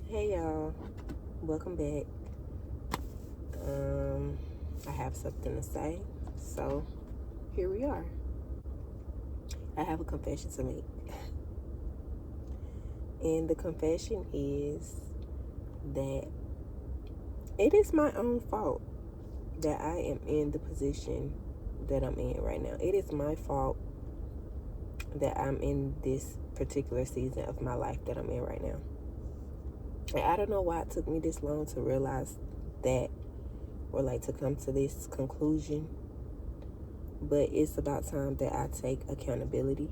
Hey y'all, welcome back. I have something to say, so here we are. I have a confession to make, and the confession is that it is my own fault that I am in the position that I'm in right now. It is my fault that I'm in this particular season of my life that I'm in right now. And I don't know why it took me this long to realize that, or like to come to this conclusion, but it's about time that I take accountability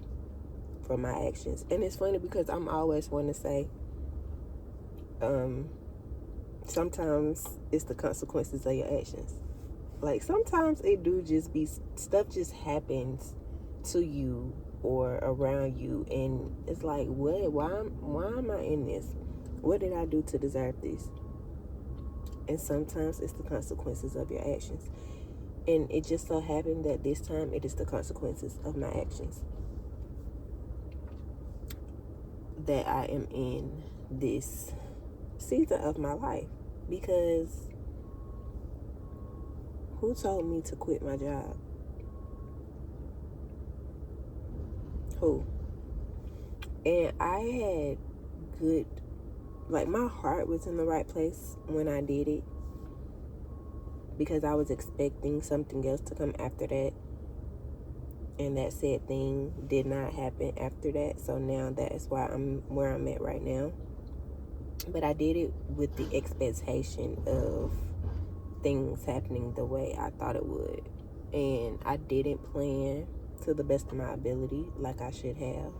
for my actions. And it's funny because I'm always want to say, sometimes it's the consequences of your actions. Like sometimes it do just be stuff just happens to you or around you, and it's like, what? Why am I in this? What did I do to deserve this? And sometimes it's the consequences of your actions. And it just so happened that this time it is the consequences of my actions that I am in this season of my life. Because who told me to quit my job? Who? And I had good, like my heart was in the right place when I did it, because I was expecting something else to come after that, and that said thing did not happen after that. So now that is why I'm where I'm at right now. But I did it with the expectation of things happening the way I thought it would, and I didn't plan to the best of my ability like I should have.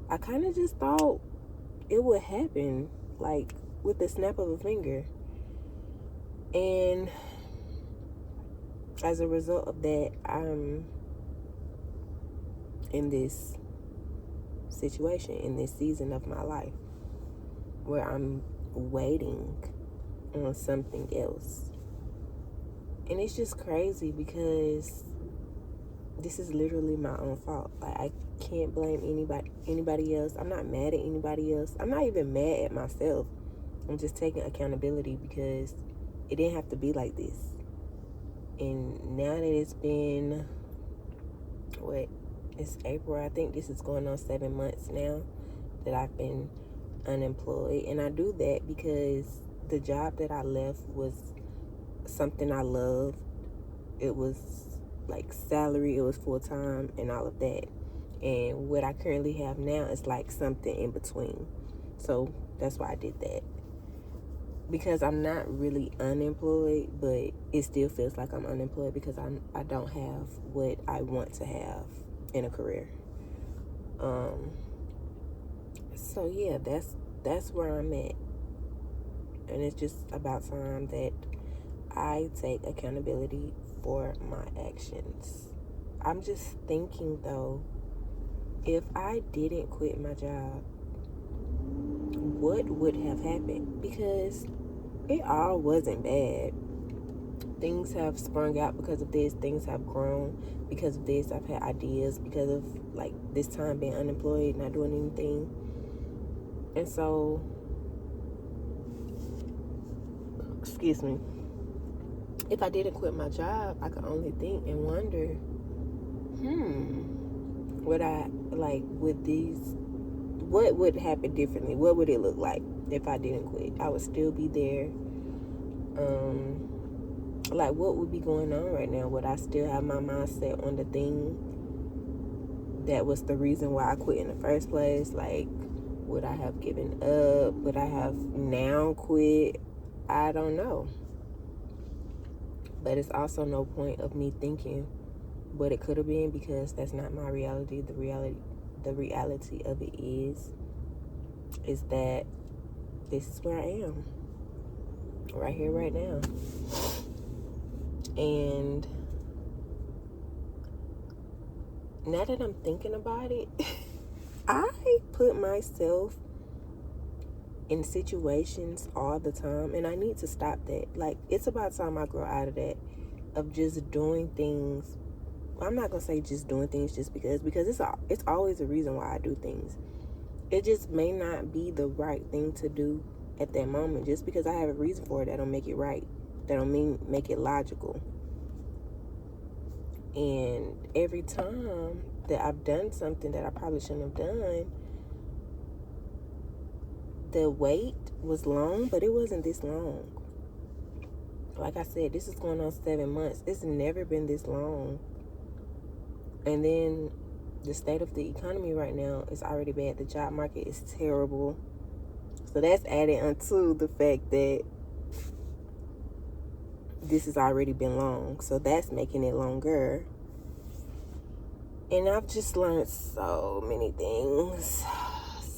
I kind of just thought it would happen like with the snap of a finger, and as a result of that, I'm in this situation, in this season of my life, where I'm waiting on something else. And it's just crazy because this is literally my own fault. Like, I can't blame anybody else. I'm not mad at anybody else. I'm not even mad at myself. I'm just taking accountability because it didn't have to be like this. And now that it's been, it's April. I think this is going on 7 months now that I've been unemployed. And I do that because the job that I left was something I loved. It was like salary, it was full-time and all of that. And what I currently have now is like something in between. So that's why I did that. Because I'm not really unemployed, but it still feels like I'm unemployed because I don't have what I want to have in a career. So yeah, that's where I'm at. And it's just about time that I take accountability for my actions. I'm just thinking though, if I didn't quit my job, what would have happened? Because it all wasn't bad. Things have sprung out because of this. Things have grown because of this. I've had ideas because of like this time being unemployed, not doing anything. And so, excuse me, if I didn't quit my job, I could only think and wonder, would I, like, what would happen differently? What would it look like if I didn't quit? I would still be there. Like, what would be going on right now? Would I still have my mindset on the thing that was the reason why I quit in the first place? Like, would I have given up? Would I have now quit? I don't know. But it's also no point of me thinking what it could have been, because that's not my reality. The reality of it is that this is where I am, right here, right now. And now that I'm thinking about it, I put myself in situations all the time, and I need to stop that. Like, it's about time I grow out of that, of just doing things. I'm not gonna say just doing things just because it's always a reason why I do things. It just may not be the right thing to do at that moment. Just because I have a reason for it, that don't make it right. That don't mean make it logical. And every time that I've done something that I probably shouldn't have done, the wait was long, but it wasn't this long. Like I said, this is going on 7 months. It's never been this long. And then the state of the economy right now is already bad. The job market is terrible. So that's added onto the fact that this has already been long. So that's making it longer. And I've just learned so many things.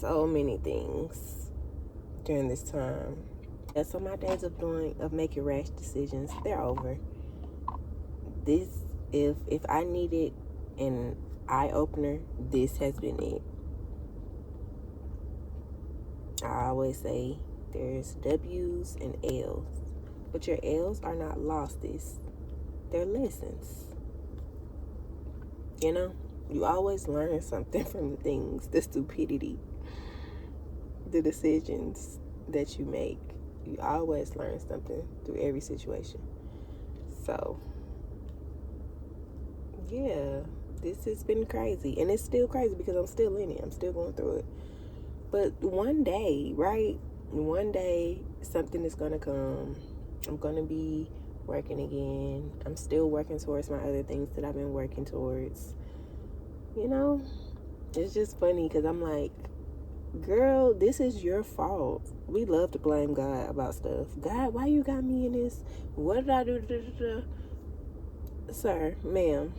So many things during this time. Yeah, so my days of making rash decisions, they're over. This, if I needed an eye-opener, this has been it. I always say there's W's and L's, but your L's are not losses, they're lessons. You know, you always learn something from the things, the stupidity, the decisions that you make. You always learn something through every situation. So yeah, this has been crazy, and it's still crazy because I'm still in it. I'm still going through it. But one day, right? One day, something is going to come. I'm going to be working again. I'm still working towards my other things that I've been working towards. You know, it's just funny because I'm like, girl, this is your fault. We love to blame God about stuff. God, why you got me in this? What did I do? Sir, ma'am,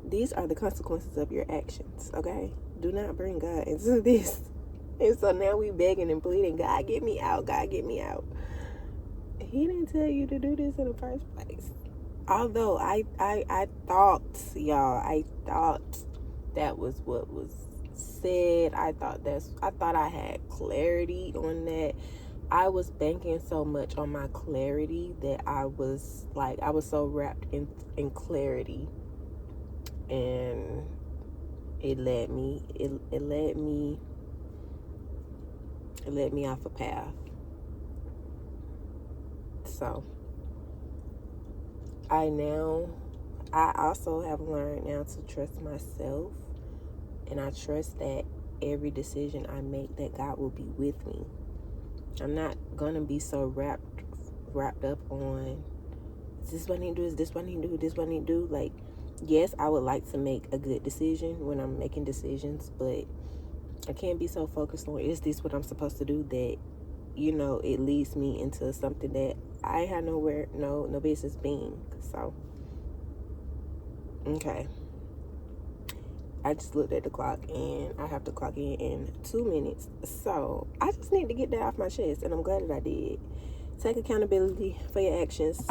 these are the consequences of your actions, okay? Do not bring God into this. And so now we begging and pleading, God, get me out. God, get me out. He didn't tell you to do this in the first place. Although I thought, y'all, I thought that was what was said. I thought I had clarity on that. I was banking so much on my clarity that I was so wrapped in clarity, and it led me off a path. So I also have learned now to trust myself, and I trust that every decision I make, that God will be with me. I'm not gonna be so wrapped up on, is this what I need to do, is this what I need to do, this what I need to do. Like, yes, I would like to make a good decision when I'm making decisions, but I can't be so focused on, is this what I'm supposed to do, that, you know, it leads me into something that I had no business being. So, okay. I just looked at the clock, and I have to clock in 2 minutes. So I just need to get that off my chest, and I'm glad that I did. Take accountability for your actions.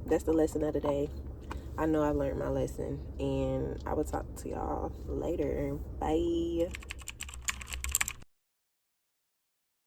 That's the lesson of the day. I know I learned my lesson, and I will talk to y'all later. Bye.